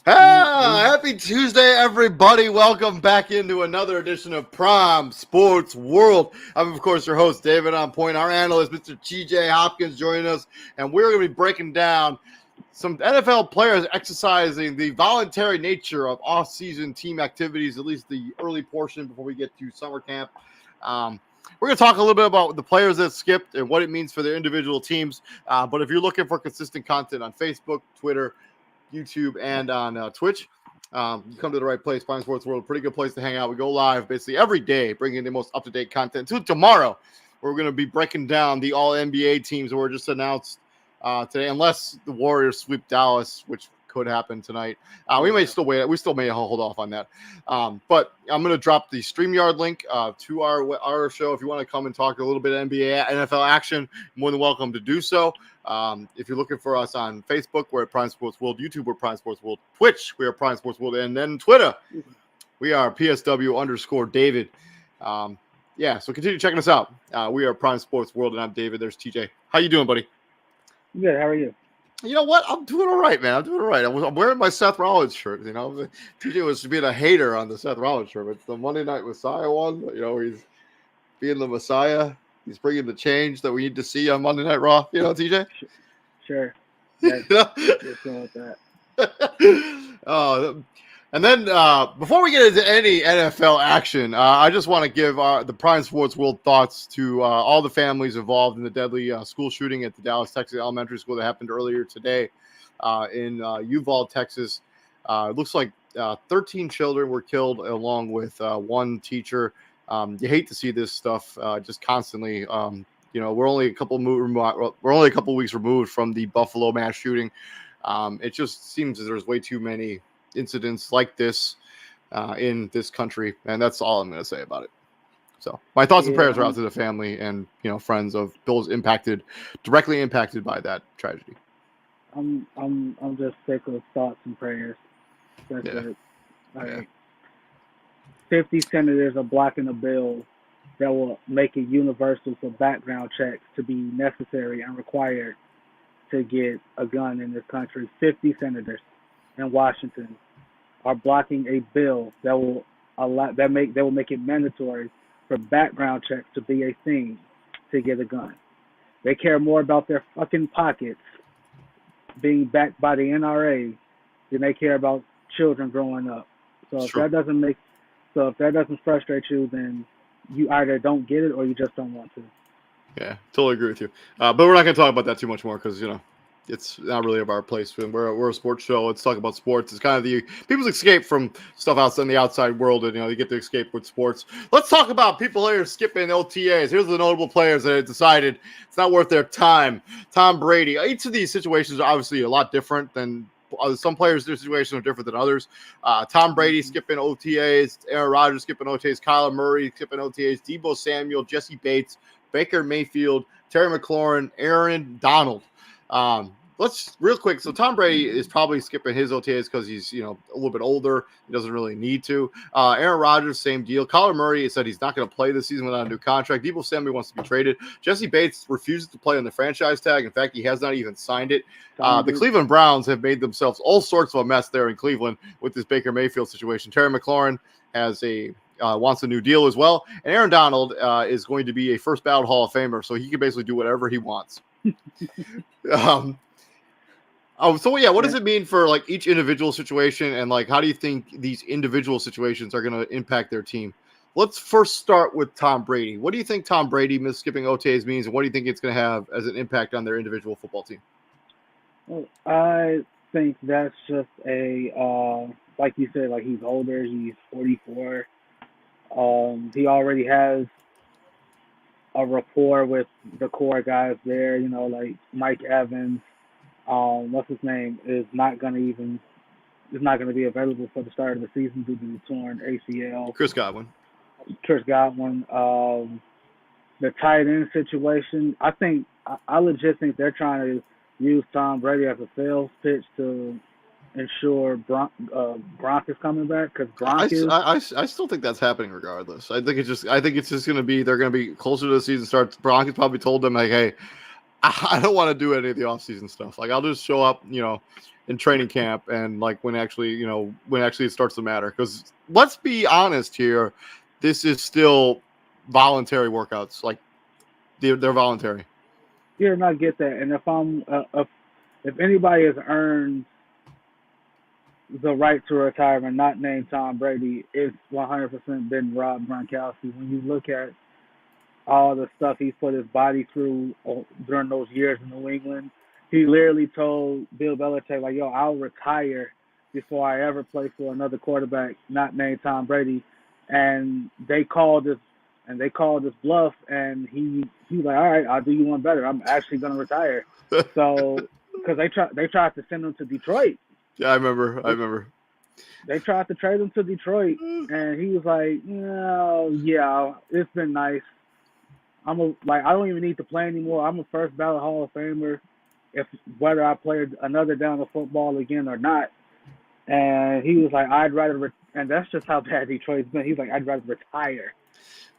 Happy Tuesday, everybody. Welcome back into another edition of Prime Sports World. I'm, of course, your host, David On Point. Our analyst, Mr. TJ Hopkins, joining us, and we're going to be breaking down some NFL players exercising the voluntary nature of off-season team activities, at least the early portion before we get to summer camp. We're going to talk a little bit about the players that skipped and what it means for their individual teams. But if you're looking for consistent content on Facebook, Twitter, YouTube, and on Twitch, you come to the right place. Prime Sports World, pretty good place to hang out. We go live basically every day, bringing the most up-to-date content. To tomorrow, we're going to be breaking down the All-NBA teams that were just announced today, unless the Warriors sweep Dallas, which could happen tonight. We may still wait. We still may hold off on that. But I'm going to drop the StreamYard link to our show. If you want to come and talk a little bit of NBA, NFL action, more than welcome to do so. If you're looking for us on Facebook, we're at Prime Sports World. YouTube, we're Prime Sports World. Twitch, we are Prime Sports World. And then Twitter, we are PSW_David. So continue checking us out. We are Prime Sports World, and I'm David. There's TJ. How you doing, buddy? Good. How are you? You know what? I'm doing all right, man. I'm doing all right. I'm wearing my Seth Rollins shirt. You know, TJ was being a hater on the Seth Rollins shirt, but the Monday Night Messiah one. You know, he's being the Messiah. He's bringing the change that we need to see on Monday Night Raw. You know, TJ. Sure. Yeah. Just going with that. And then before we get into any NFL action, I just want to give the Prime Sports World thoughts to all the families involved in the deadly school shooting at the Dallas, Texas elementary school that happened earlier today in Uvalde, Texas. It looks like 13 children were killed along with one teacher. You hate to see this stuff just constantly. You know, we're only a couple weeks removed from the Buffalo mass shooting. It just seems that there's way too many incidents like this in this country, and that's all I'm going to say about it. So my thoughts and prayers are out to the family and friends of those directly impacted by that tragedy. I'm just sick of thoughts and prayers. That's it. 50 senators are blocking a bill that will make it universal for background checks to be necessary and required to get a gun in this country. 50 senators in Washington are blocking a bill that will make it mandatory for background checks to be a thing to get a gun. They care more about their fucking pockets being backed by the NRA than they care about children growing up. So if that doesn't frustrate you, then you either don't get it or you just don't want to. Yeah, totally agree with you. But we're not going to talk about that too much more because it's not really of our place. We're a sports show. Let's talk about sports. It's kind of the people's escape from stuff outside in the outside world, and they get to escape with sports. Let's talk about people here skipping OTAs. Here's the notable players that have decided it's not worth their time. Tom Brady. Each of these situations are obviously a lot different than some players. Their situations are different than others. Tom Brady skipping OTAs. Aaron Rodgers skipping OTAs. Kyler Murray skipping OTAs. Deebo Samuel, Jesse Bates, Baker Mayfield, Terry McLaurin, Aaron Donald. Let's real quick. So Tom Brady is probably skipping his OTAs because he's a little bit older. He doesn't really need to. Aaron Rodgers, same deal. Kyler Murray said he's not going to play this season without a new contract. Deebo Samuel wants to be traded. Jesse Bates refuses to play on the franchise tag. In fact, he has not even signed it. The Cleveland Browns have made themselves all sorts of a mess there in Cleveland with this Baker Mayfield situation. Terry McLaurin wants a new deal as well. And Aaron Donald is going to be a first ballot Hall of Famer, so he can basically do whatever he wants. What does it mean for like each individual situation, and like how do you think these individual situations are going to impact their team? Let's first start with Tom Brady. What do you think Tom Brady skipping OTAs means, and what do you think it's going to have as an impact on their individual football team? Well, I think that's just like you said, like he's older, he's 44. He already has a rapport with the core guys there, like Mike Evans. What's his name is not going to be available for the start of the season due to the torn ACL. Chris Godwin. The tight end situation. I legit think they're trying to use Tom Brady as a sales pitch to ensure Gronk is coming back because I still think that's happening regardless. I think it's just going to be they're going to be closer to the season starts. Gronk has probably told them like, hey, I don't want to do any of the off-season stuff. Like I'll just show up, in training camp and like when actually it starts to matter. Because let's be honest here, this is still voluntary workouts. Like they're voluntary. Yeah, and I get that. And if anybody has earned the right to retirement, not named Tom Brady, it's 100% been Rob Gronkowski. When you look at all the stuff he's put his body through during those years in New England, he literally told Bill Belichick, like, yo, I'll retire before I ever play for another quarterback not named Tom Brady. And they called this bluff, and he was like, all right, I'll do you one better. I'm actually going to retire. So, because they tried to send him to Detroit. Yeah, I remember. They tried to trade him to Detroit, and he was like, no, yeah, it's been nice. I don't even need to play anymore. I'm a first ballot Hall of Famer, whether I play another down of football again or not. And he was like, I'd rather, and that's just how bad Detroit's been. He's like, I'd rather retire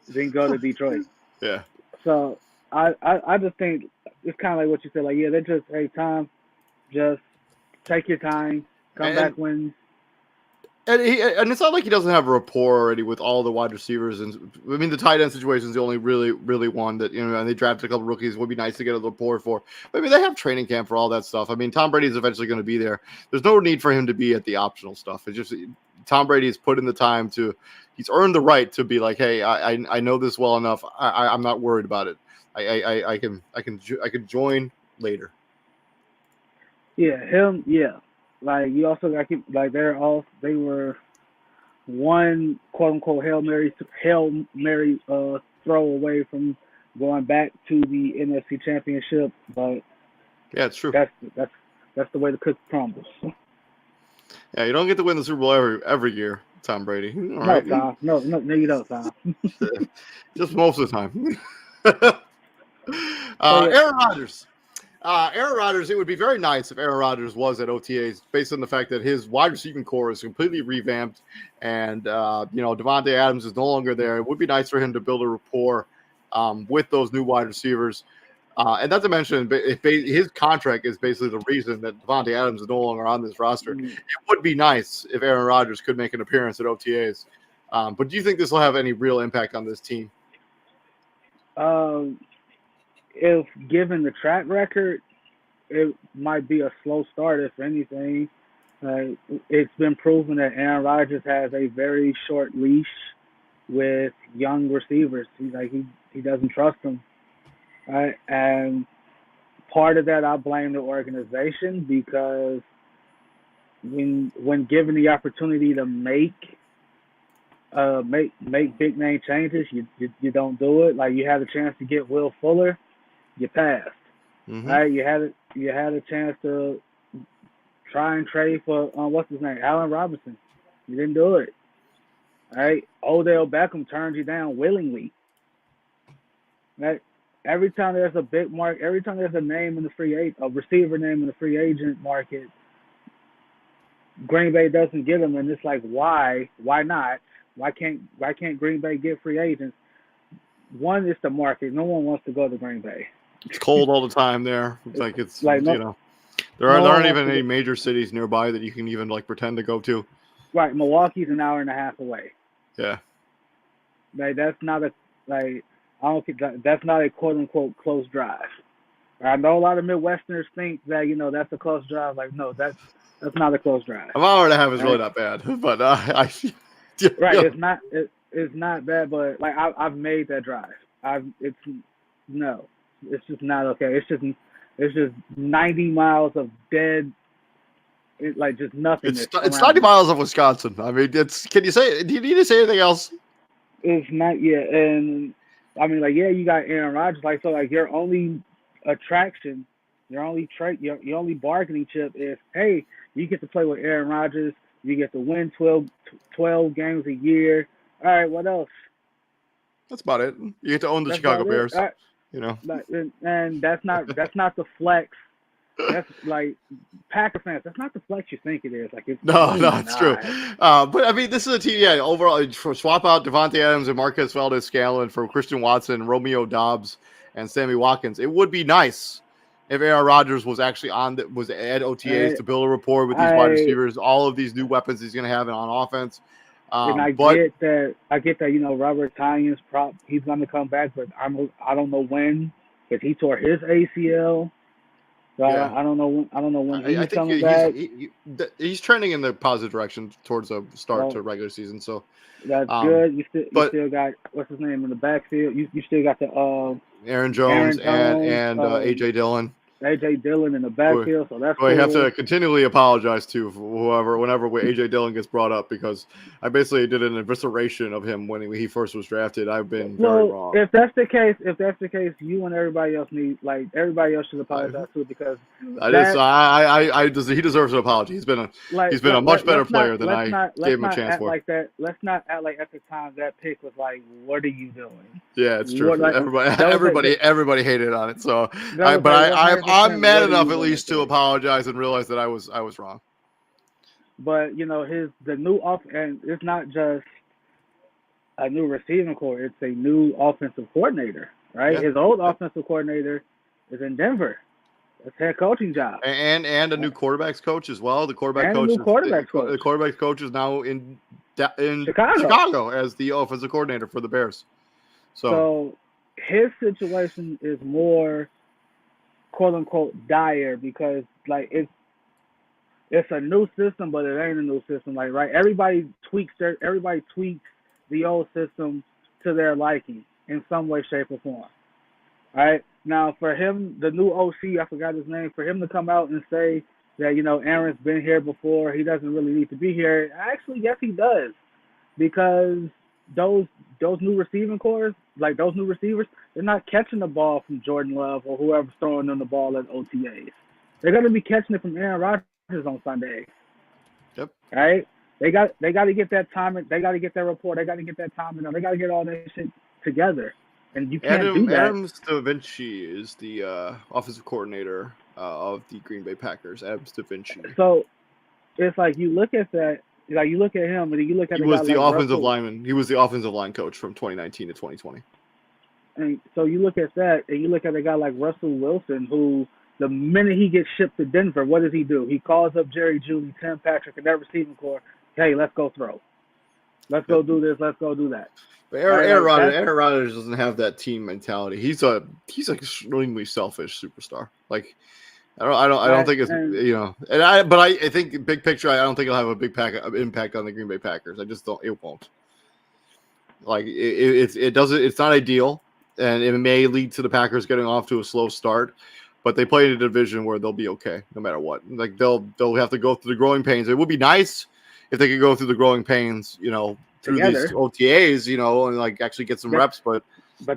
than go to Detroit. Yeah. So I just think it's kind of like what you said. Like, yeah, they just, hey, Tom, just take your time, come back when. And it's not like he doesn't have a rapport already with all the wide receivers. And I mean, the tight end situation is the only really one that, and they drafted a couple rookies. It would be nice to get a rapport for. But I mean, they have training camp for all that stuff. I mean, Tom Brady is eventually going to be there. There's no need for him to be at the optional stuff. It's just Tom Brady has put in the time he's earned the right to be like, hey, I know this well enough. I'm not worried about it. I can join later. Yeah, him. Yeah. Like, you also got to keep, like, they were one quote unquote Hail Mary throw away from going back to the NFC Championship, but yeah, it's true. That's the way the cookie crumbles. Yeah, you don't get to win the Super Bowl every year, Tom Brady. All right. Tom. No, you don't, Tom. Just most of the time. Aaron Rodgers. Aaron Rodgers, it would be very nice if Aaron Rodgers was at OTAs based on the fact that his wide receiving core is completely revamped and, Devontae Adams is no longer there. It would be nice for him to build a rapport with those new wide receivers. And not to mention, his contract is basically the reason that Devontae Adams is no longer on this roster. Mm-hmm. It would be nice if Aaron Rodgers could make an appearance at OTAs. But do you think this will have any real impact on this team? If given the track record, it might be a slow start, if anything. It's been proven that Aaron Rodgers has a very short leash with young receivers. He doesn't trust them. Right? And part of that, I blame the organization, because when given the opportunity to make big name changes, you don't do it. Like, you had a chance to get Will Fuller, you passed. Mm-hmm. Right? You had a chance to try and trade for what's his name, Allen Robinson. You didn't do it. Right? Odell Beckham turned you down willingly. Right? Every time there's a big mark, every time there's a name in the a receiver name in the free agent market, Green Bay doesn't get them, and it's like, why? Why not? Why can't Green Bay get free agents? One is the market. No one wants to go to Green Bay. It's cold all the time there. It's there aren't even any major cities nearby that you can even pretend to go to. Right, Milwaukee's an hour and a half away. Yeah. That's not that's not a quote unquote close drive. I know a lot of Midwesterners think that that's a close drive. Like, no, that's not a close drive. An hour and a half is really not bad, but right, it's not bad, but I've made that drive. It's just not okay. It's just 90 miles of dead, just nothing. It's 90 miles of Wisconsin. I mean, do you need to say anything else? It's not yet, and I mean, you got Aaron Rodgers. Your only attraction, your only bargaining chip is, hey, you get to play with Aaron Rodgers. You get to win 12 games a year. All right, what else? That's about it. You get to own the Chicago Bears. Right. And that's not the flex. That's Packer fans. That's not the flex you think it is. No, it's true. But I mean, this is a team. Yeah, overall, swap out Devontae Adams and Marquez Valdez-Scantling for Christian Watson, Romeo Doubs, and Sammy Watkins. It would be nice if Aaron Rodgers was actually was at OTAs to build a rapport with these wide I receivers, all of these new weapons he's going to have on offense. and I But get that. Robert Tynes he's going to come back, but I don't know when, because he tore his ACL. So yeah, I don't know. I don't know when I he's think coming back. he's trending in the positive direction towards a start Well, to regular season. So that's good. You still got, what's his name in the backfield. You still got the Aaron Jones and AJ Dillon. AJ Dillon in the backfield, so that's cool. I have to cool. continually apologize to whenever AJ Dillon gets brought up, because I basically did an evisceration of him when he first was drafted. I've been very wrong. If that's the case, you and everybody else should apologize too, because he deserves an apology. He's been a much better player than I gave him a chance for. Like that. Let's not act like at the time that pick was like, what are you doing? Yeah, it's true. Everybody hated on it. So, I'm mad enough at least to apologize and realize that I was wrong. But the new and it's not just a new receiving core; it's a new offensive coordinator, right? Yeah. His old offensive coordinator is in Denver. It's head coaching job, and a new quarterbacks coach as well. The quarterback coach is now in Chicago as the offensive coordinator for the Bears. So his situation is more, quote unquote, dire, because like it's a new system, but it ain't a new system. Like, right, everybody tweaks the old system to their liking in some way, shape, or form. Right? Now, for him, the new OC, I forgot his name, for him to come out and say that, Aaron's been here before, he doesn't really need to be here. Actually, yes, he does. Because those new receiving cores, like those new receivers, they're not catching the ball from Jordan Love or whoever's throwing them the ball at OTAs. They're going to be catching it from Aaron Rodgers on Sunday. Yep. Right? They got to get that timing. They got to get that report. They got to get that timing. They got to get all that shit together. And you can't do that. Adam Stavinci is the offensive coordinator of the Green Bay Packers. Adam Stavinci. So it's like you look at that, like you look at him, and you look at he was the offensive lineman. He was the offensive line coach from 2019 to 2020. And so you look at that, and you look at a guy like Russell Wilson, who the minute he gets shipped to Denver, what does he do? He calls up Jerry Jeudy, Tim Patrick, and that receiving core. Hey, let's go throw. Let's go do this. Let's go do that. But Aaron Rodgers doesn't have that team mentality. He's an extremely selfish superstar. Like, I don't think it's but I think big picture, I don't think it'll have a big impact on the Green Bay Packers. I just don't. It won't. Like it doesn't. It's not ideal, and it may lead to the Packers getting off to a slow start. But they play in a division where they'll be okay no matter what. Like they'll have to go through the growing pains. It would be nice if they could go through the growing pains, through these OTAs, and like actually get some reps. But that's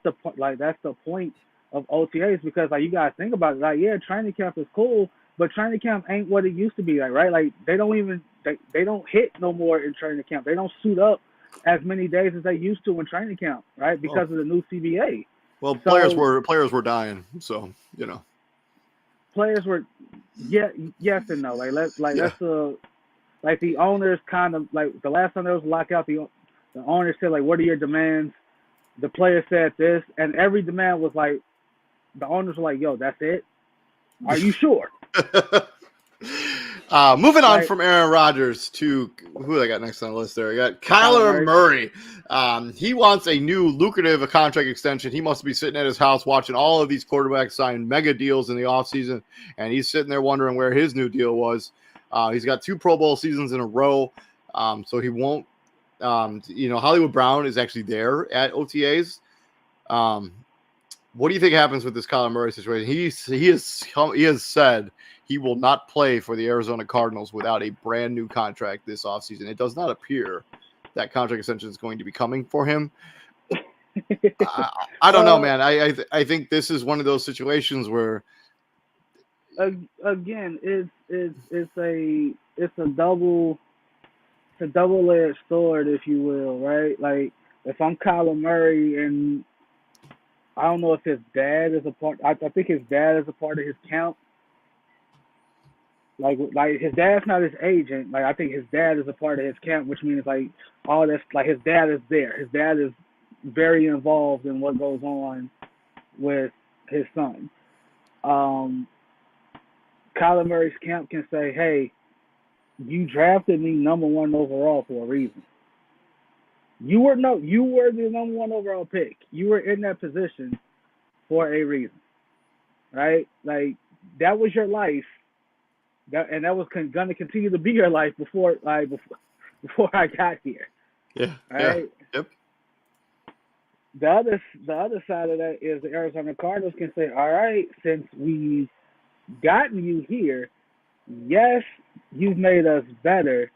the point of OTAs, because like you guys think about it, like, yeah, training camp is cool, but training camp ain't what it used to be, like, right? Like they don't hit no more in training camp. They don't suit up as many days as they used to in training camp, right? Because of the new CBA. Well, players were dying, so players were, yes and no. That's like the owners kind of, like the last time there was a lockout, the owners said, like, what are your demands? The players said this, and every demand was like, the owners were like, yo, that's it? Are you sure? Moving on from Aaron Rodgers to who I got next on the list there. I got Kyler Murray. He wants a new lucrative contract extension. He must be sitting at his house watching all of these quarterbacks sign mega deals in the offseason, and he's sitting there wondering where his new deal was. He's got 2 Pro Bowl seasons in a row, so he won't. Hollywood Brown is actually there at OTAs. What do you think happens with this Kyler Murray situation? He has said he will not play for the Arizona Cardinals without a brand new contract this offseason. It does not appear that contract extension is going to be coming for him. I don't know, man. I think this is one of those situations where, again, it's a double-edged sword, if you will, right? Like, if I'm Kyler Murray, and I don't know if his dad is a part. I think his dad is a part of his camp. Like his dad's not his agent. Like, I think his dad is a part of his camp, which means like all this. Like, his dad is there. His dad is very involved in what goes on with his son. Um, Kyler Murray's camp can say, "Hey, you drafted me number one overall for a reason. You were the number one overall pick. You were in that position for a reason, right? Like that was your life, and that was going to continue to be your life before I got here, Yeah. Yeah. right? Yep. The other side of that is the Arizona Cardinals can say, all right, since we've gotten you here, yes, you've made us better,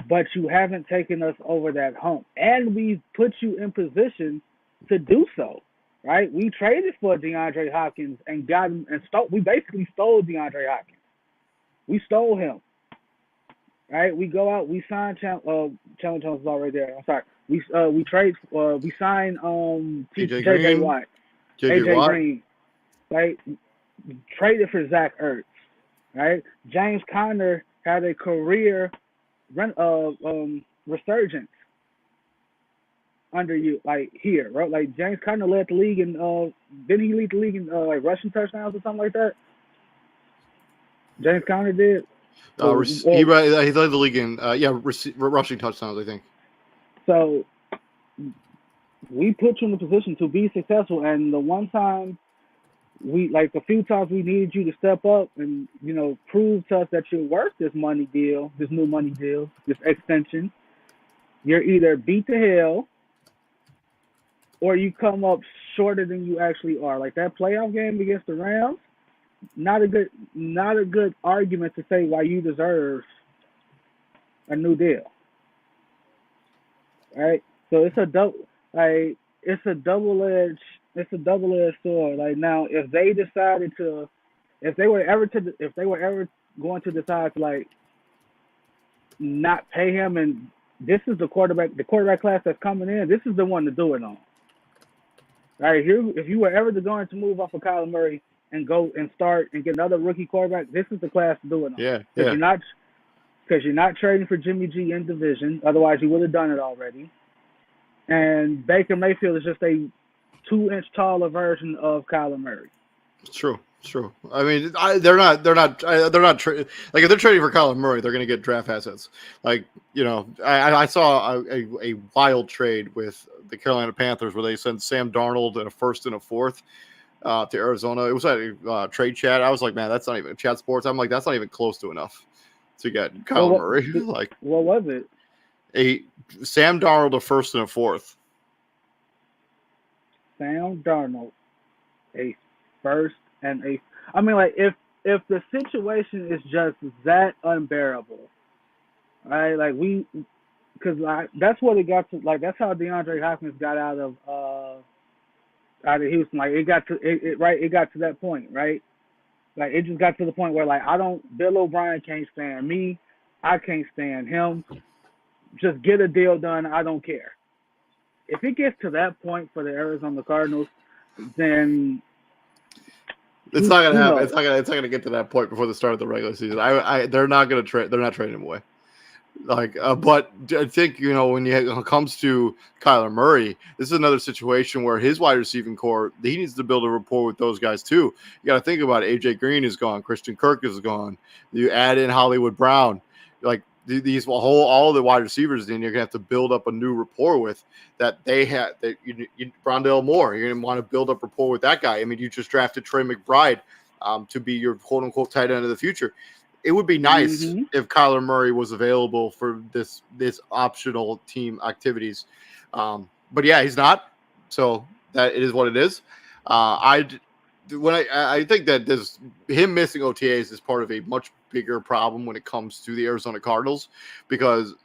but you haven't taken us over that hump, and we've put you in position to do so. Right? We traded for DeAndre Hopkins and got him and we basically stole DeAndre Hopkins. We stole him. Right? We go out, we sign Chandler Jones is already there. I'm sorry. We sign AJ Watt. JJ AJ Watt. Green. Right? Traded for Zach Ertz. Right? James Conner had a career resurgence under you, like here, right? Like James Conner led the league in didn't he lead the league in like rushing touchdowns or something like that? James Conner did. He led the league in rushing touchdowns, I think. So we put you in a position to be successful, and the one time the few times we needed you to step up and prove to us that you're worth this new money deal, this extension, you're either beat to hell or you come up shorter than you actually are. Like that playoff game against the Rams, not a good argument to say why you deserve a new deal. Right? So it's a double-edged sword. Like now, if they were ever going to decide to like not pay him, and this is the quarterback class that's coming in, this is the one to do it on. Right, if you were ever going to move off of Kyler Murray and go and start and get another rookie quarterback, this is the class to do it on. Yeah, Because you're not trading for Jimmy G in division. Otherwise, you would have done it already. And Baker Mayfield is just a 2-inch taller version of Kyler Murray. True. I mean, they're not like if they're trading for Kyler Murray, they're going to get draft assets. Like I saw a wild trade with the Carolina Panthers where they sent Sam Darnold and a first and a fourth to Arizona. It was a trade chat. I was like, man, that's not even chat sports. I'm like, that's not even close to enough to get Kyler Murray. Like, what was it? A Sam Darnold, a first and a fourth. Sam Darnold, a first and a. I mean, like if the situation is just that unbearable, right? Like because that's what it got to. Like that's how DeAndre Hopkins got out of Houston. Like it got to that point, right? Like it just got to the point where like Bill O'Brien can't stand me, I can't stand him. Just get a deal done. I don't care. If it gets to that point for the Arizona Cardinals, then it's not gonna happen. It's not gonna get to that point before the start of the regular season. They're not gonna trade. They're not trading him away. Like, but I think when it comes to Kyler Murray, this is another situation where his wide receiving core, he needs to build a rapport with those guys too. You got to think about it. AJ Green is gone. Christian Kirk is gone. You add in Hollywood Brown, like all the wide receivers, then you're gonna have to build up a new rapport with that they had. That Rondale Moore, you're gonna want to build up rapport with that guy. I mean, you just drafted Trey McBride to be your quote unquote tight end of the future. It would be nice if Kyler Murray was available for this optional team activities, but yeah, he's not. So that it is what it is. I think that him missing OTAs is part of a much bigger problem when it comes to the Arizona Cardinals, because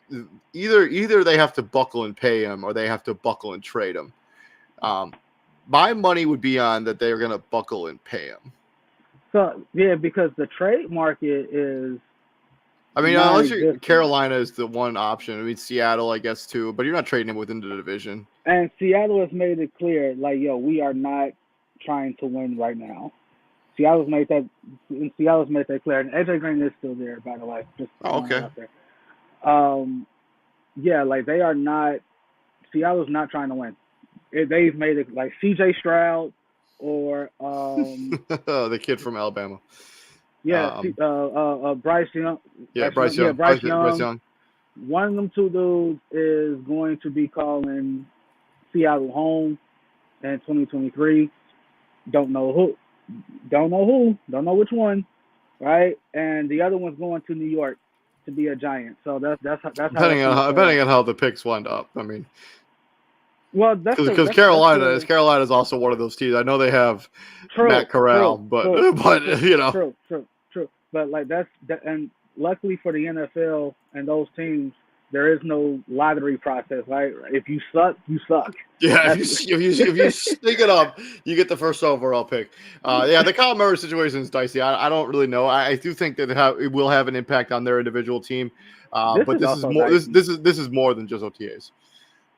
either they have to buckle and pay him or they have to buckle and trade him. My money would be on that they're going to buckle and pay him. So yeah, because the trade market is. I mean, unless Carolina is the one option. I mean, Seattle, I guess too, but you're not trading him within the division. And Seattle has made it clear, like, we are not trying to win right now. Seattle's made that clear, and AJ Green is still there, by the way. Just okay. Out there. Yeah, like they are not. Seattle's not trying to win. They've made it like C.J. Stroud or the kid from Alabama. Bryce Young. Yeah, Bryce Young. Bryce Bryce Young. Young. One of them two dudes is going to be calling Seattle home in 2023. Don't know who. Don't know which one. Right, and the other one's going to New York to be a Giant. So that's how Depending on how the picks wind up. I mean, well, because Carolina is also one of those teams. I know they have Matt Corral, but you know, true. But like and luckily for the NFL and those teams, there is no lottery process, right? If you suck, you suck. Yeah, if you sneak it up, you get the first overall pick. Yeah, the Kyle Murray situation is dicey. I don't really know. I do think that it will have an impact on their individual team, but this is more. This is more than just OTAs.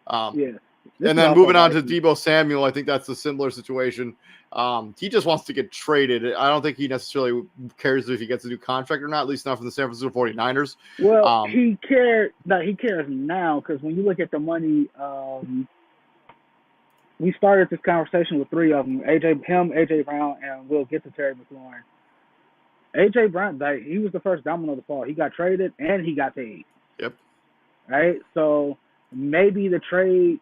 And then moving on to Deebo Samuel, I think that's a similar situation. He just wants to get traded. I don't think he necessarily cares if he gets a new contract or not, at least not from the San Francisco 49ers. Well, he cares now because when you look at the money, we started this conversation with three of them, AJ Brown, and we'll get to Terry McLaurin. AJ Brown, he was the first domino to fall. He got traded and he got paid. Yep. Right? So maybe the trade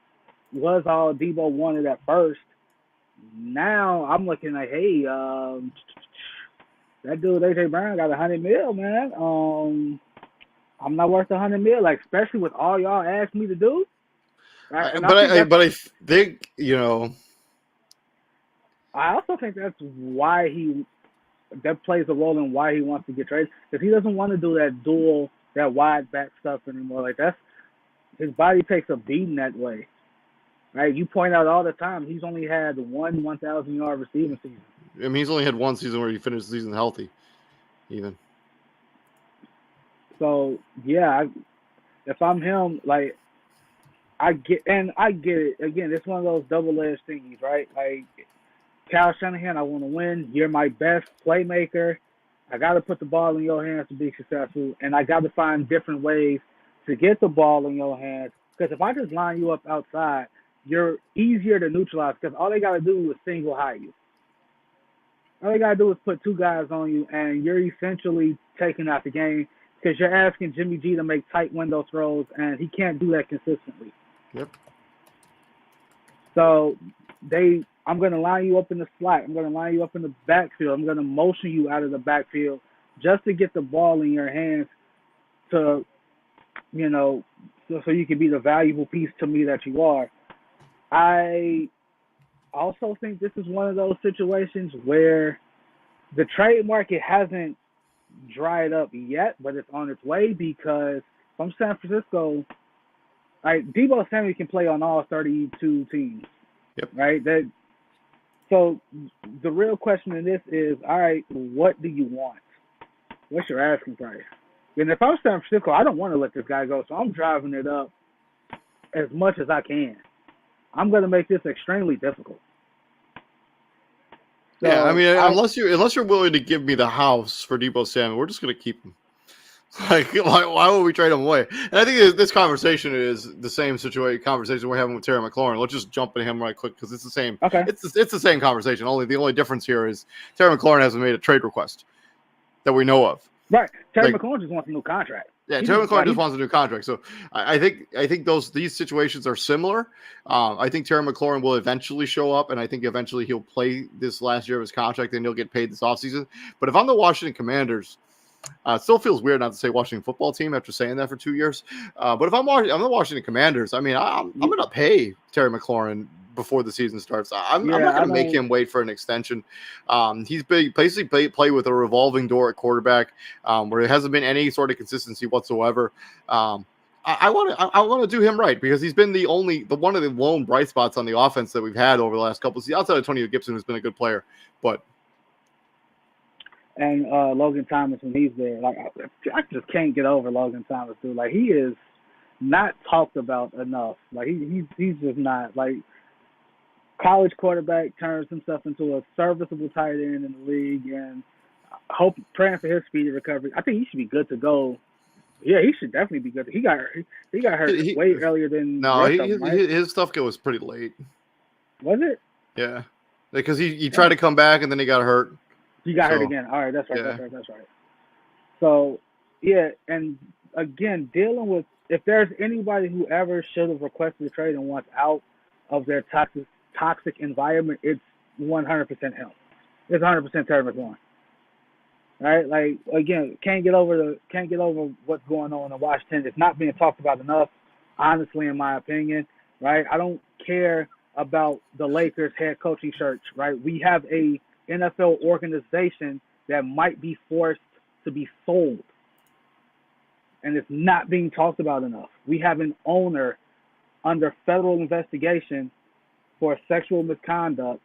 was all Deebo wanted at first. Now I'm looking like, hey, that dude AJ Brown got $100 million, man. I'm not worth $100 million, like especially with all y'all asked me to do. Right? But I think I also think that's why that plays a role in why he wants to get traded, because he doesn't want to do that wide back stuff anymore. Like his body takes a beating that way. Right, you point out all the time he's only had one 1,000-yard receiving season. I mean, he's only had one season where he finished the season healthy, even. So yeah, if I'm him, like I get it. Again, it's one of those double-edged things, right? Like Kyle Shanahan, I want to win. You're my best playmaker. I got to put the ball in your hands to be successful, and I got to find different ways to get the ball in your hands. Because if I just line you up outside, you're easier to neutralize because all they got to do is single high you. All they got to do is put two guys on you, and you're essentially taking out the game because you're asking Jimmy G to make tight window throws, and he can't do that consistently. Yep. So I'm going to line you up in the slot. I'm going to line you up in the backfield. I'm going to motion you out of the backfield just to get the ball in your hands to, so you can be the valuable piece to me that you are. I also think this is one of those situations where the trade market hasn't dried up yet, but it's on its way because from San Francisco, Deebo Samuel can play on all 32 teams. Yep. Right? So the real question in this is, all right, what do you want? What's your asking price? And if I'm San Francisco, I don't want to let this guy go, so I'm driving it up as much as I can. I'm going to make this extremely difficult. So, yeah, I mean, unless you're willing to give me the house for Deebo Samuel, we're just going to keep him. Like, why would we trade him away? And I think this conversation is the same conversation we're having with Terry McLaurin. Let's just jump into him right quick because it's the same. Okay. It's the same conversation. The only difference here is Terry McLaurin hasn't made a trade request that we know of. Right. Terry McLaurin just wants a new contract. Yeah, Terry McLaurin just wants a new contract. So I think these situations are similar. I think Terry McLaurin will eventually show up, and I think eventually he'll play this last year of his contract, and he'll get paid this offseason. But if I'm the Washington Commanders, it still feels weird not to say Washington football team after saying that for 2 years. But if I'm the Washington Commanders, I mean, I'm going to pay Terry McLaurin before the season starts. I'm not going to make him wait for an extension. He's basically played with a revolving door at quarterback, where there hasn't been any sort of consistency whatsoever. I want to do him right because he's been one of the lone bright spots on the offense that we've had over the last couple of seasons, outside of Antonio Gibson, who's been a good player, and Logan Thomas when he's there. Like I just can't get over Logan Thomas, dude. Like he is not talked about enough. Like he's just not. Like college quarterback turns himself into a serviceable tight end in the league, and praying for his speedy recovery. I think he should be good to go. Yeah, he should definitely be good. He got hurt way earlier than his stuff was pretty late. Was it? Yeah. because he tried to come back and then he got hurt. He got hurt again. All right, that's right. Yeah. That's right. So yeah, and again, dealing with if there's anybody who ever should have requested a trade and wants out of their toxic environment, it's 100% him. It's 100% Terry McLaurin. Right? Like again, can't get over what's going on in Washington. It's not being talked about enough, honestly, in my opinion. Right? I don't care about the Lakers head coaching search. Right? We have a NFL organization that might be forced to be sold, and it's not being talked about enough. We have an owner under federal investigation for sexual misconduct,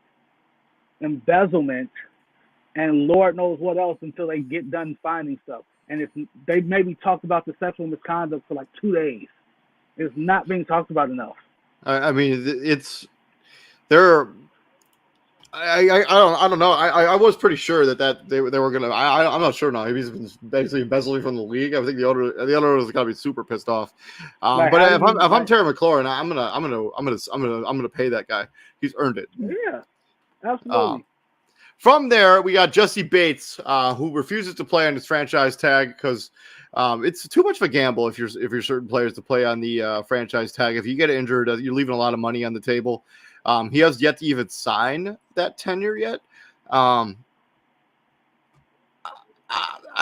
embezzlement, and Lord knows what else until they get done finding stuff. And they maybe talked about the sexual misconduct for like 2 days. It's not being talked about enough. I mean, it's there. I don't know. I was pretty sure that they were gonna. I'm not sure now. He's been basically embezzling from the league. I think the owner has got to be super pissed off. But if I'm Terry McLaurin, I'm gonna pay that guy. He's earned it. Yeah, absolutely. From there, we got Jesse Bates, who refuses to play on his franchise tag because it's too much of a gamble if you're certain players to play on the franchise tag. If you get injured, you're leaving a lot of money on the table. He has yet to even sign that tenure yet. I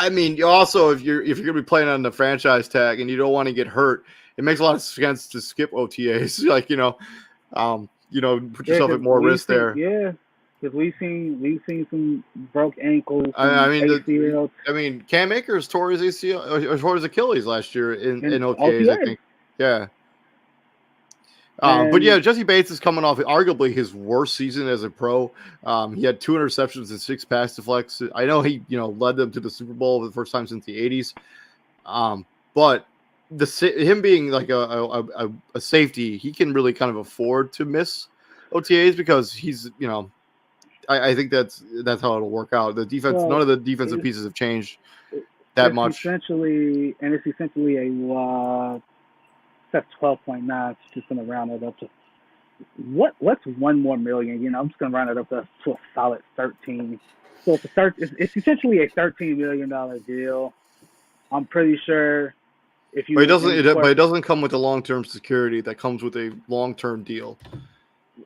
mean, also if you're gonna be playing on the franchise tag and you don't want to get hurt, it makes a lot of sense to skip OTAs. Like put yourself at more risk there. Yeah. Because we've seen some broke ankles. Cam Akers tore his ACL or tore his Achilles last year in OTAs, I think. Yeah. But yeah, Jesse Bates is coming off arguably his worst season as a pro. He had 2 interceptions and 6 pass deflects. I know he led them to the Super Bowl for the first time since the 80s. But him being like a safety, he can really kind of afford to miss OTAs because he's I think that's how it'll work out. The defense, none of the defensive pieces have changed that much. It's essentially a that's 12.9. Just gonna round it up to what's one more million? I'm just gonna round it up to a solid 13. So it's essentially a $13 million deal. I'm pretty sure if you. But it doesn't come with the long-term security that comes with a long-term deal.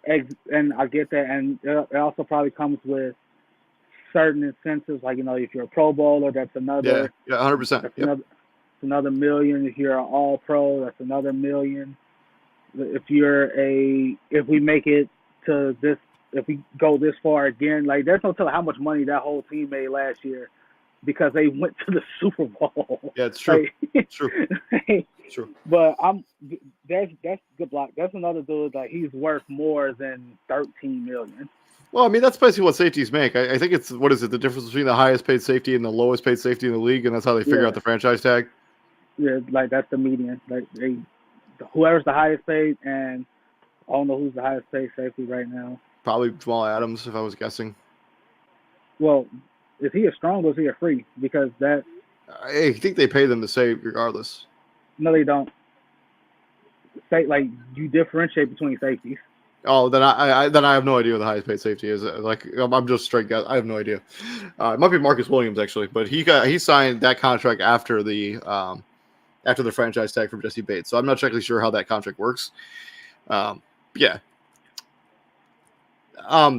And I get that, and it also probably comes with certain incentives, like if you're a Pro Bowler, that's another 100%. That's another million. If you're an All Pro, that's another million. If we make it to this, if we go this far again, like there's no telling how much money that whole team made last year because they went to the Super Bowl. Yeah, it's true. It's true. True. But that's good block. That's another dude that he's worth more than $13 million. Well, I mean that's basically what safeties make. I think it's the difference between the highest paid safety and the lowest paid safety in the league, and that's how they figure out the franchise tag. Yeah, like that's the median. Like whoever's the highest paid, and I don't know who's the highest paid safety right now. Probably Jamal Adams, if I was guessing. Well, is he a strong or is he a free? Because that. I think they pay them the same regardless. No, they don't. You differentiate between safeties. Oh, then I have no idea what the highest paid safety is. Like I'm just straight guess. I have no idea. It might be Marcus Williams actually, but he signed that contract after the franchise tag from Jesse Bates. So I'm not exactly sure how that contract works. Yeah. So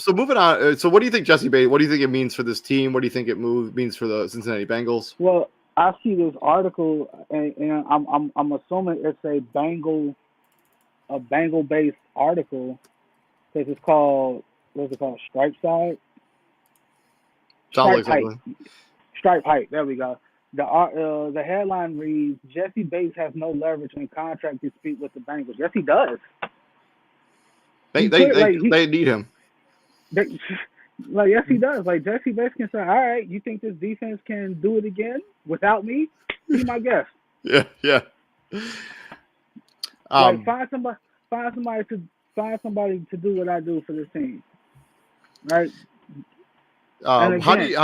moving on. So what do you think, Jesse Bates? What do you think it means for this team? What do you think it means for the Cincinnati Bengals? Well, I see this article, and I'm assuming it's a Bengal-based article because it's called Stripe Side. Stripe Hype. There we go. The headline reads: Jesse Bates has no leverage in contract dispute with the Bengals. Yes, he does. They need him. Yes, he does. Like Jesse Bates can say, "All right, you think this defense can do it again without me? Be my guest." Yeah. Find somebody to do what I do for this team, right? How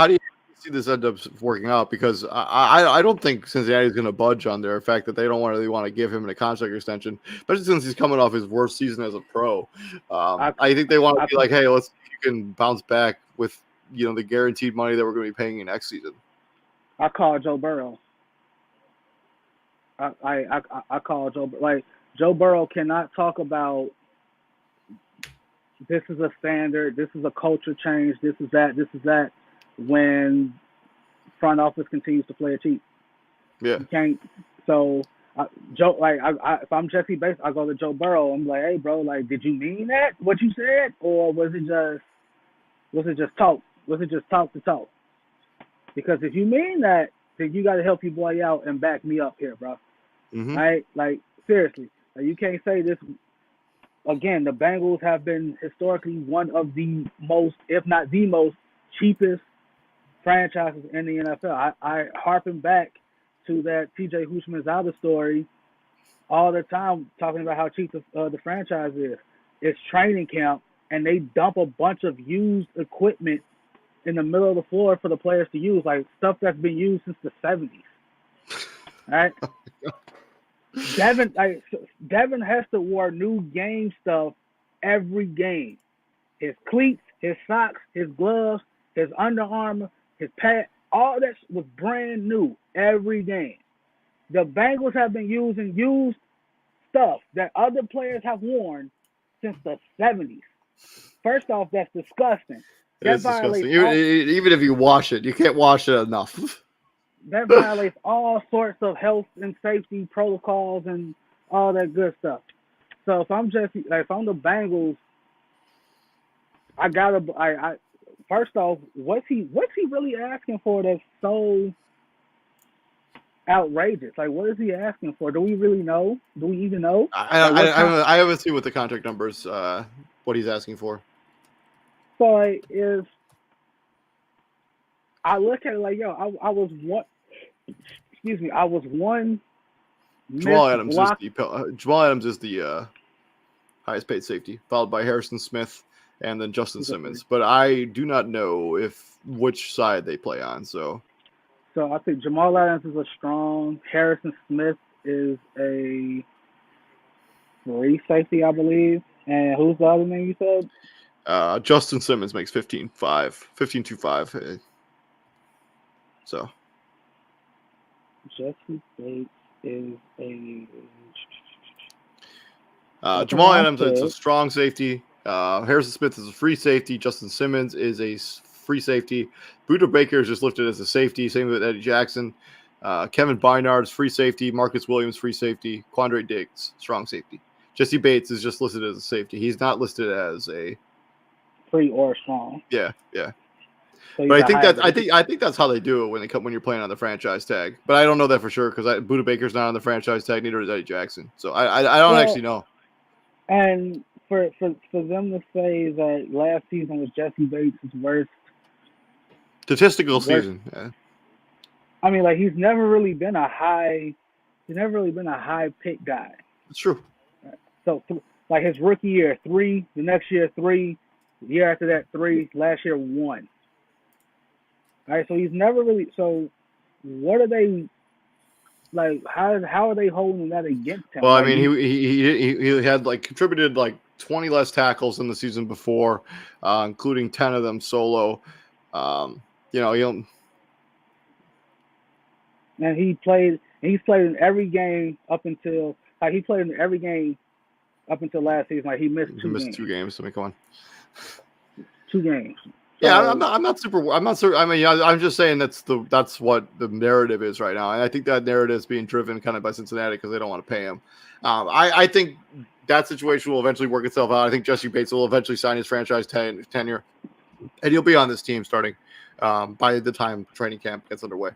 do you see this end up working out? Because I don't think Cincinnati is going to budge on their fact that they don't really want to give him a contract extension, especially since he's coming off his worst season as a pro. I think they want to be like, hey, let's see if you can bounce back with the guaranteed money that we're going to be paying you next season. I call Joe Burrow. I call Joe, like, Joe Burrow cannot talk about this is a standard, this is a culture change, this is that when front office continues to play it cheap. Yeah. You can't. So Joe, like, if I'm Jesse Bates, I go to Joe Burrow. I'm like, hey, bro, like, did you mean that what you said, or was it just talk? Was it just talk to talk? Because if you mean that, then you got to help your boy out and back me up here, bro. Mm-hmm. Right? Like, seriously, like, you can't say this. Again, the Bengals have been historically one of the most, if not the most, cheapest franchises in the NFL. I harken back to that T.J. Houshmandzadeh story all the time, talking about how cheap the franchise is. It's training camp, and they dump a bunch of used equipment in the middle of the floor for the players to use, like stuff that's been used since the 70s. Right? Devin Hester wore new game stuff every game. His cleats, his socks, his gloves, his Under Armour, his pad, all that was brand new every game. The Bengals have been using used stuff that other players have worn since the 70s. First off, that's disgusting. It's disgusting. Even if you wash it, you can't wash it enough. That violates all sorts of health and safety protocols and all that good stuff. So if I'm if I'm the Bengals, I first off, what's he really asking for that's so outrageous? Like, what is he asking for? Do we really know? Do we even know? I haven't seen what the contract numbers, what he's asking for. So, like, if I look at it like, yo, I was one. Excuse me, I was one. Jamal Adams is the highest paid safety, followed by Harrison Smith and then Justin Simmons. But I do not know which side they play on. So I think Jamal Adams is a strong. Harrison Smith is a free safety, I believe. And who's the other name you said? Justin Simmons makes 15.25. So Jesse Bates is a Jamal Adams is a strong safety. Harrison Smith is a free safety. Justin Simmons is a free safety. Buda Baker is just listed as a safety. Same with Eddie Jackson. Kevin Bynard's free safety. Marcus Williams, free safety. Quandre Diggs, strong safety. Jesse Bates is just listed as a safety. He's not listed as a free or strong. Yeah. So but I think that's how they do it when you're playing on the franchise tag. But I don't know that for sure because Buda Baker's not on the franchise tag. Neither is Eddie Jackson. So I don't actually know. And for them to say that last season was Jesse Bates' worst statistical season. Yeah. I mean, like, he's never really been a high pick guy. It's true. So, like, his rookie year, 3, the next year, 3, the year after that, 3, last year, 1. All right, so he's never really. So, what are they like? How are they holding that against him? Well, like, I mean, he had contributed 20 less tackles in the season before, including 10 of them solo. And he's played in every game up until last season. Like, he missed 2 games. 2 games. I mean, come on. 2 games. So, yeah, I'm not super. I mean, I'm just saying that's what the narrative is right now, and I think that narrative is being driven kind of by Cincinnati because they don't want to pay him. I think that situation will eventually work itself out. I think Jesse Bates will eventually sign his franchise tenure, and he'll be on this team starting by the time training camp gets underway.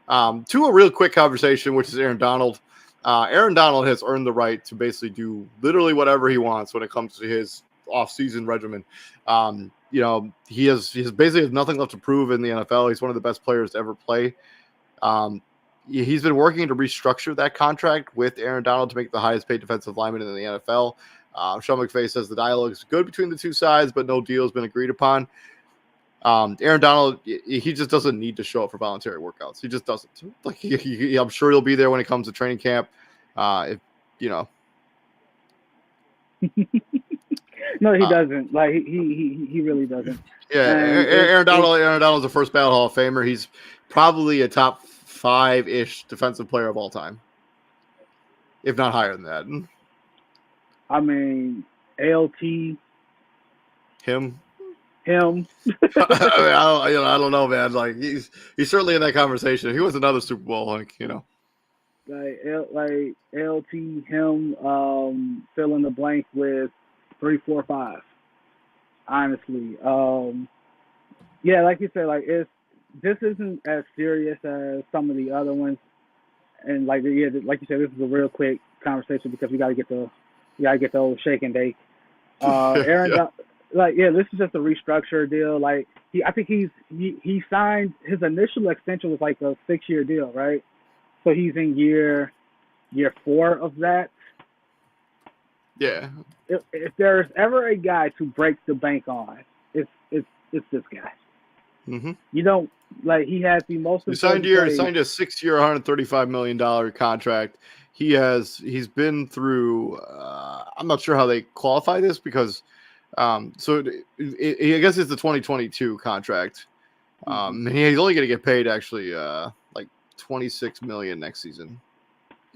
To a real quick conversation, which is Aaron Donald. Aaron Donald has earned the right to basically do literally whatever he wants when it comes to his off-season regimen. He basically has nothing left to prove in the NFL. He's one of the best players to ever play. He's been working to restructure that contract with Aaron Donald to make the highest paid defensive lineman in the NFL. Sean McVay says the dialogue is good between the two sides, but no deal has been agreed upon. Aaron Donald, he just doesn't need to show up for voluntary workouts. He just doesn't. I'm sure he'll be there when it comes to training camp. No, he doesn't. Like he really doesn't. Yeah, And Aaron Donald's a first ballot Hall of Famer. He's probably a top 5-ish defensive player of all time, if not higher than that. I mean, LT, Him. him. I don't know, man. Like he's certainly in that conversation. If he was another Super Bowl, like like LT, him, fill in the blank with 3, 4, 5. Honestly, yeah, like you said, like this isn't as serious as some of the other ones, and like you said, this is a real quick conversation because we gotta get the old shake and bake. Aaron, yeah. This is just a restructure deal. Like I think he signed his initial extension was like a 6-year deal, right? So he's in year 4 of that. Yeah. If there's ever a guy to break the bank on, it's this guy. Mm-hmm. You don't he has the most. He signed a 6-year, $135 million contract. He's been through. I'm not sure how they qualify this because, I guess it's the 2022 contract. He's only going to get paid actually like $26 million next season,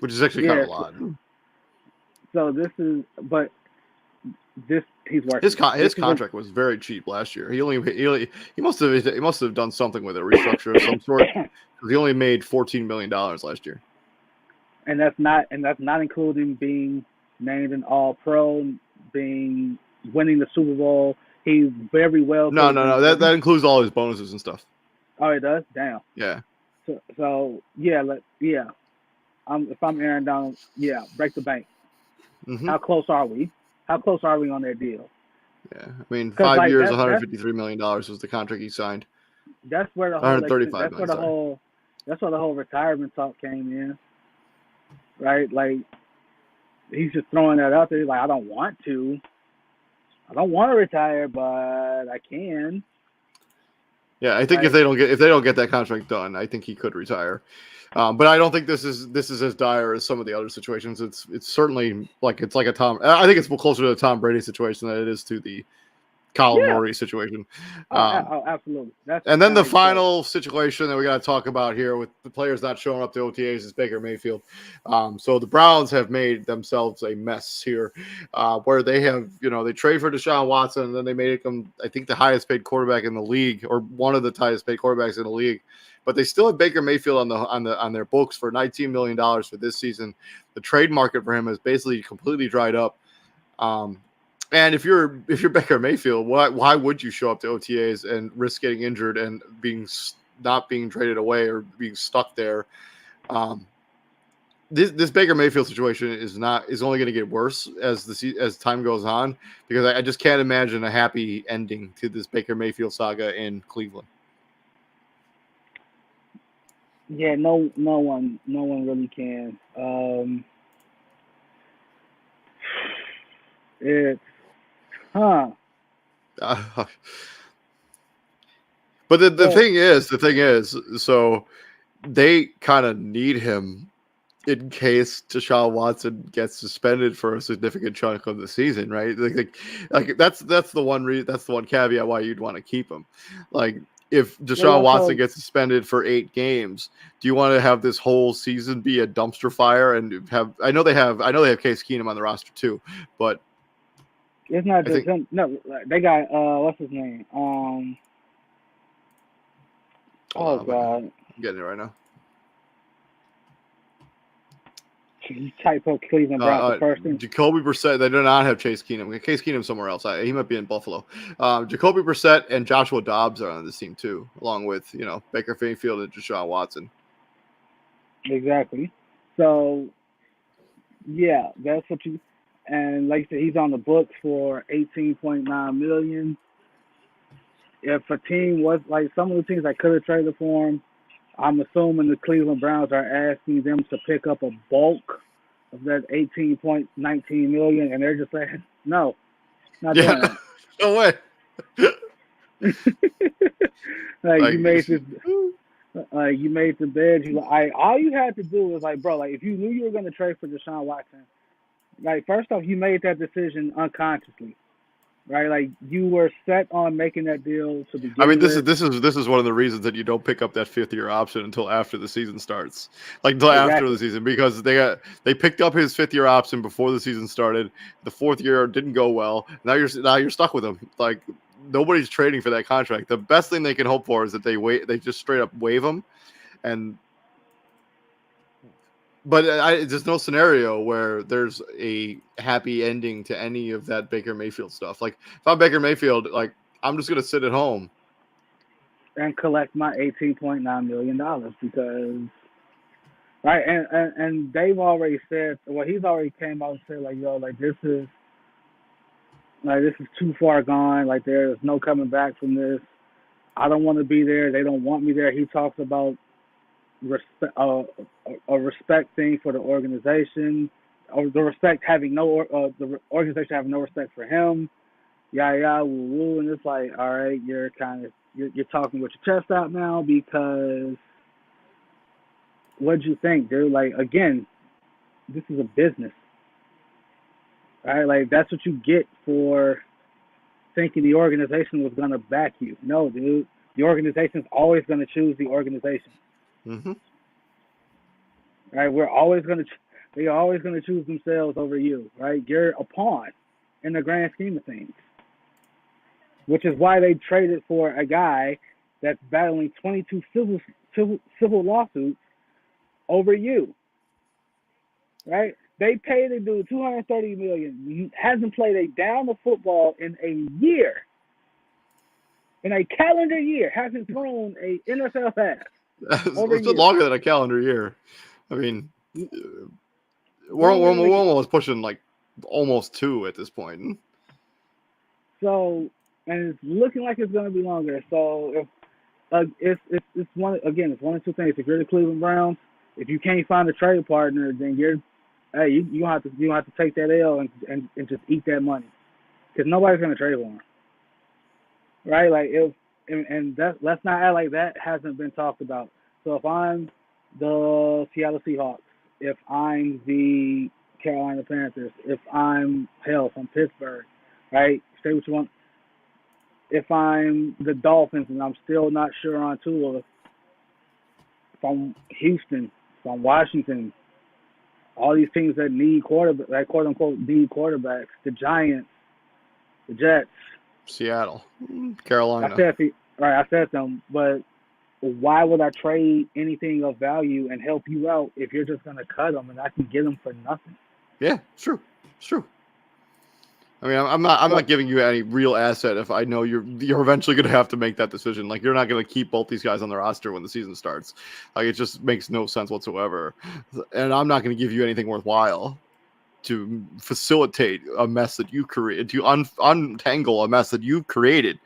which is actually kind of a lot. So he's working. His contract was very cheap last year. He must have done something with a restructure of some sort because he only made $14 million last year. And that's not including being named an All-Pro, winning the Super Bowl. He's very well. No. That includes all his bonuses and stuff. Oh, it does. Damn. Yeah. So yeah. If I'm Aaron Donald, break the bank. Mm-hmm. How close are we? How close are we on their deal? Yeah, I mean, 5 years, $153 million was the contract he signed. That's where the whole that's where the whole retirement talk came in, right? Like he's just throwing that out there. He's like, I don't want to retire, but I can. Yeah, I think if they don't get that contract done, I think he could retire. But I don't think this is as dire as some of the other situations. It's certainly it's like a Tom. I think it's closer to the Tom Brady situation than it is to the Colin Murray situation. Absolutely. And then the final situation that we got to talk about here with the players not showing up to OTAs is Baker Mayfield. So the Browns have made themselves a mess here, where they have, they trade for Deshaun Watson, and then they made him, I think, the highest paid quarterback in the league, or one of the highest paid quarterbacks in the league. But they still have Baker Mayfield on their books for $19 million for this season. The trade market for him has basically completely dried up. And if you're Baker Mayfield, why would you show up to OTAs and risk getting injured and not being traded away or being stuck there? This Baker Mayfield situation is only going to get worse as time goes on, because I just can't imagine a happy ending to this Baker Mayfield saga in Cleveland. Yeah, no one really can. It's But the thing is, so they kind of need him in case Deshaun Watson gets suspended for a significant chunk of the season, right? Like that's the one caveat why you'd want to keep him. Like, if Deshaun Watson gets suspended for 8 games, do you want to have this whole season be a dumpster fire and have? I know they have Case Keenum on the roster too, but it's not just him. No, they got what's his name? God, I'm getting it right now. You type up Cleveland Browns first thing. Jacoby Brissett. They do not have Case Keenum. Case Keenum somewhere else. He might be in Buffalo. Jacoby Brissett and Joshua Dobbs are on this team too, along with Baker Mayfield and Deshaun Watson. Exactly. So yeah, that's what you. And like you said, he's on the books for $18.9 million. If a team was like some of the teams that could have traded for him, I'm assuming the Cleveland Browns are asking them to pick up a bulk of that $18.19 million, and they're just saying, no, not doing that. No way. You made the bed. All you had to do was bro, if you knew you were going to trade for Deshaun Watson, first off, you made that decision unconsciously. right? Like you were set on making that deal to I mean, begin with. this is one of the reasons that you don't pick up that fifth-year option until after the season starts, like until after the Exactly. season, because they picked up his fifth-year option before the season started. The fourth year didn't go well. Now you're stuck with him. Like nobody's trading for that contract. The best thing they can hope for is that they just straight up waive him, and but there's no scenario where there's a happy ending to any of that Baker Mayfield stuff. Like if I'm Baker Mayfield, like I'm just gonna sit at home. And collect my $18.9 million because right and they've already said well he's already came out and said like yo this is too far gone, like there's no coming back from this. I don't want to be there. They don't want me there. He talks about respect, a respect thing for the organization, or the respect having the organization having no respect for him. Yeah, yeah, woo woo, and it's like, all right, you're talking with your chest out now because what'd you think, dude? Like again, this is a business, right? Like that's what you get for thinking the organization was gonna back you. No, dude, the organization's always gonna choose the organization. Mm-hmm. Right? They're always gonna choose themselves over you, right? You're a pawn in the grand scheme of things, which is why they traded for a guy that's battling 22 civil lawsuits over you, right? They paid a dude $230 million. He hasn't played a down of football in a year, in a calendar year. Hasn't thrown a NFL pass over a It's been year. longer than a calendar year. I mean, we're Longer than a year. almost pushing like almost 2 at this point. So, and it's looking like it's going to be longer. So, if it's one again, it's one of two things. If you're the Cleveland Browns, if you can't find a trade partner, then you gonna have to take that L and just eat that money because nobody's going to trade for him, right? Like if and that let's not act like that hasn't been talked about. So if I'm the Seattle Seahawks, if I'm the Carolina Panthers, if I'm from Pittsburgh, right? Say what you want. If I'm the Dolphins and I'm still not sure on Tua, if I'm Houston, if I'm Washington, all these teams that need quarterback, that quote unquote need quarterbacks, the Giants, the Jets. Seattle, I Carolina. said I said them, but why would I trade anything of value and help you out if you're just gonna cut them and I can get them for nothing? Yeah, it's true. It's true. I mean, I'm So not giving you any real asset if I know you're eventually going to have to make that decision. Like you're not going to keep both these guys on the roster when the season starts. Like it just makes no sense whatsoever. And I'm not going to give you anything worthwhile to facilitate a mess that you created, to untangle a mess that you've created.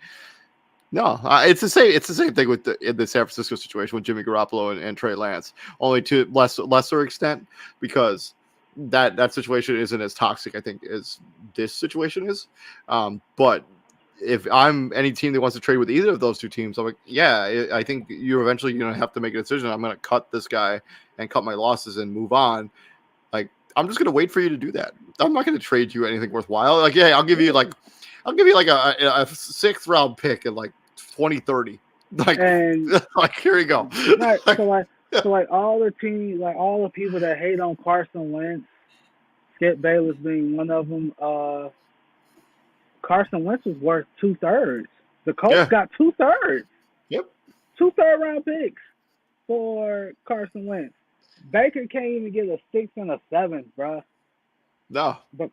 No, it's the same. It's the same thing with in the San Francisco situation with Jimmy Garoppolo and Trey Lance, only to lesser extent because that situation isn't as toxic, I think, as this situation is. But if I'm any team that wants to trade with either of those two teams, I'm like, yeah, I think you're eventually going to have to make a decision. I'm going to cut this guy and cut my losses and move on. Like I'm just going to wait for you to do that. I'm not going to trade you anything worthwhile. Like, yeah, I'll give you like a 6th round pick in like 2030. Like, and like here you go. right, Like, so all the teams, like all the people that hate on Carson Wentz, Skip Bayless being one of them. Carson Wentz was worth 2/3. The Colts yeah. got 2/3, Yep. 2 third round picks for Carson Wentz. Baker can't even get a 6th and a 7th, bro. No. But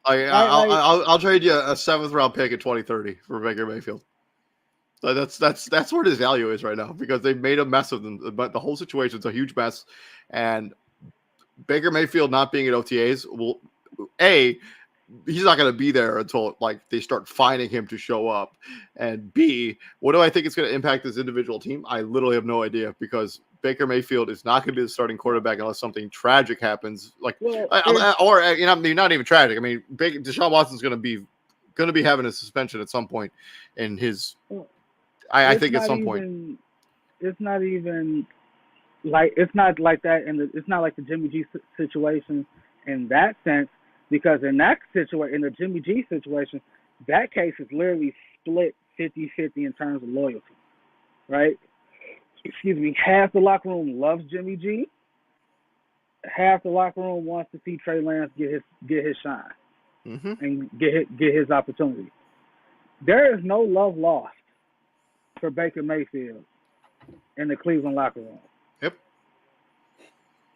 I'll trade you a 7th round pick in 2030 for Baker Mayfield. So that's where his value is right now because they made a mess of them. But the whole situation's a huge mess, and Baker Mayfield not being at OTAs will he's not going to be there until like they start finding him to show up, and B, what do I think it's going to impact this individual team? I literally have no idea because Baker Mayfield is not going to be the starting quarterback unless something tragic happens, like or not even tragic. I mean, Deshaun Watson's going to be having a suspension at some point in his. I think at some point. It's not even like it's not like that, and it's not like the Jimmy G situation in that sense. Because in that situation, in the Jimmy G situation, that case is literally split 50-50 in terms of loyalty, right? Excuse me. Half the locker room loves Jimmy G. Half the locker room wants to see Trey Lance get his shine and get his opportunity. There is no love lost for Baker Mayfield in the Cleveland locker room. Yep.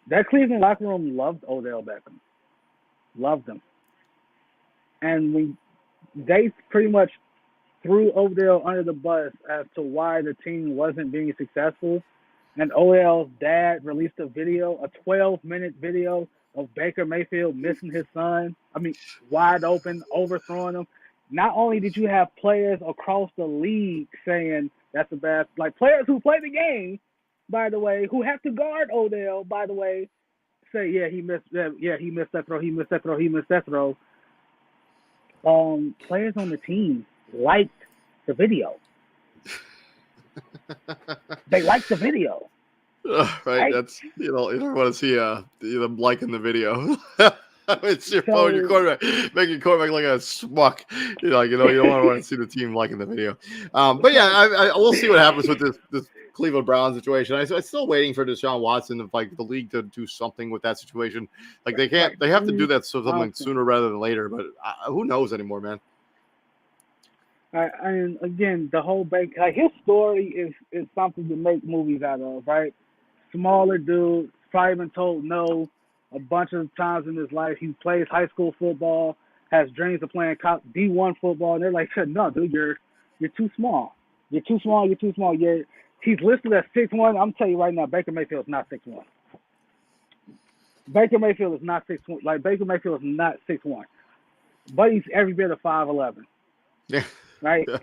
That Cleveland locker room loved Odell Beckham. Loved him. And they pretty much threw Odell under the bus as to why the team wasn't being successful. And Odell's dad released a video, a 12-minute video of Baker Mayfield missing his son. I mean, wide open, overthrowing him. Not only did you have players across the league saying that's a bad, like players who play the game, by the way, who have to guard Odell, by the way, say, he missed that throw. Players on the team liked the video. They liked the video. Right. That's you don't want to see them liking the video. It's your phone, your quarterback, making your quarterback like a schmuck. You don't want to see the team liking the video. But yeah, I we'll see what happens with this Cleveland Browns situation. I'm still waiting for Deshaun Watson of the league to do something with that situation. Like they have to do that something sooner rather than later. But who knows anymore, man. And again, the whole his story is something to make movies out of, right? Smaller dude, probably been told no a bunch of times in his life. He plays high school football, has dreams of playing D1 football, and they're like, no, dude, you're too small. You're too small. He's listed as 6'1". I'm telling you right now, Baker Mayfield is not 6'1". Baker Mayfield is not 6'1". Like Baker Mayfield is not 6'1", but he's every bit of 5'11". Yeah. Right. Yeah.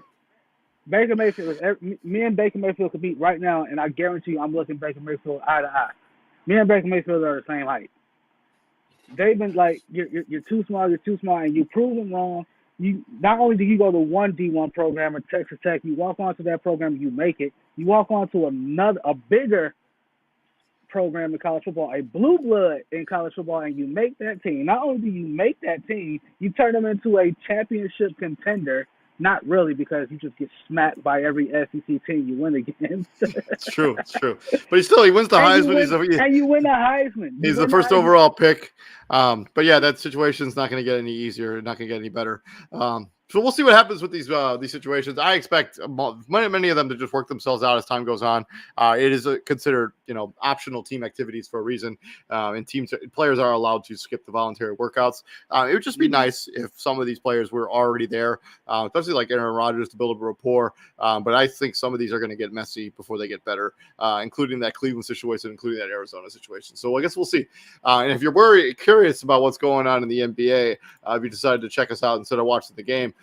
Baker Mayfield me and Baker Mayfield could meet right now, and I guarantee you, I'm looking Baker Mayfield eye to eye. Me and Baker Mayfield are the same height. They've been like, you're too small, and you prove them wrong. You not only do you go to one D1 program at Texas Tech, you walk onto that program, you make it. You walk onto a bigger program in college football, a blue blood in college football, and you make that team. Not only do you make that team, you turn them into a championship contender. Not really, because you just get smacked by every SEC team you win against. It's true. But he wins the Heisman. And you win the Heisman. He's the first overall pick. But yeah, that situation's not going to get any easier. Not going to get any better. So we'll see what happens with these situations. I expect many of them to just work themselves out as time goes on. It is considered, optional team activities for a reason. And players are allowed to skip the voluntary workouts. It would just be nice if some of these players were already there, especially like Aaron Rodgers, to build up a rapport. But I think some of these are going to get messy before they get better, including that Cleveland situation, including that Arizona situation. So I guess we'll see. And if you're curious about what's going on in the NBA, if you decided to check us out instead of watching the game,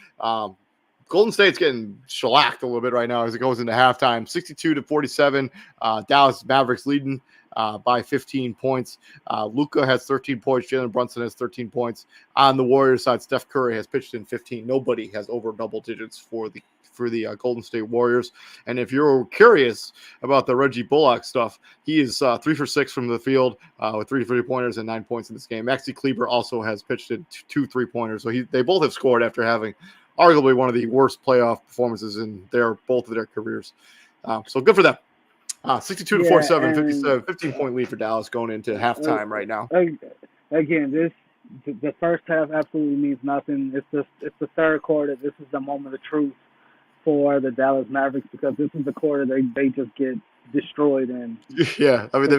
Golden State's getting shellacked a little bit right now as it goes into halftime. 62-47. Dallas Mavericks leading by 15 points. Luka has 13 points. Jalen Brunson has 13 points. On the Warriors side, Steph Curry has pitched in 15. Nobody has over double digits for the Golden State Warriors. And if you're curious about the Reggie Bullock stuff, he is 3 for 6 from the field with 3 3-pointers and 9 points in this game. Maxi Kleber also has pitched in 2 3-pointers. So they both have scored after having arguably one of the worst playoff performances in both of their careers. So good for them. 62-47, 15-point lead for Dallas going into halftime right now. Again, the first half absolutely means nothing. It's the third quarter. This is the moment of truth for the Dallas Mavericks, because this is the quarter they just get destroyed in. Yeah, I mean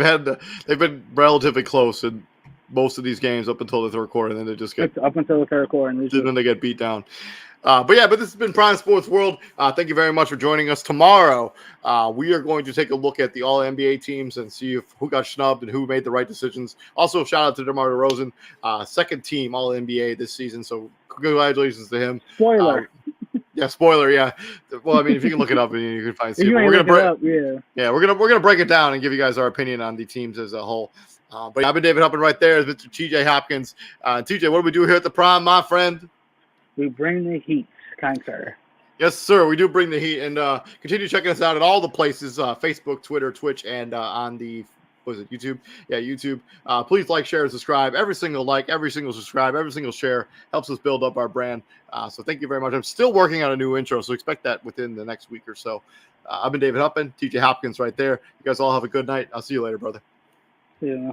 they've been relatively close in most of these games up until the third quarter, and then they just get up until the third quarter, and then they get beat down. But this has been Prime Sports World. Thank you very much for joining us. Tomorrow, we are going to take a look at the All NBA teams and see who got snubbed and who made the right decisions. Also, shout out to DeMar DeRozan, second team All NBA this season. So congratulations to him. Spoiler. Spoiler. Yeah. Well, I mean, if you can look it up, and you can find. We're gonna break it down and give you guys our opinion on the teams as a whole. But I've been David Huppin. Right there is Mr. TJ Hopkins. TJ, what do we do here at the Prime, my friend? We bring the heat, kind sir. Yes, sir. We do bring the heat, and continue checking us out at all the places: Facebook, Twitter, Twitch, and on the was it YouTube? Yeah, YouTube. Please like, share, and subscribe. Every single like, every single subscribe, every single share helps us build up our brand. So thank you very much. I'm still working on a new intro, so expect that within the next week or so. I've been David Huppin, TJ Hopkins right there. You guys all have a good night. I'll see you later, brother. Yeah.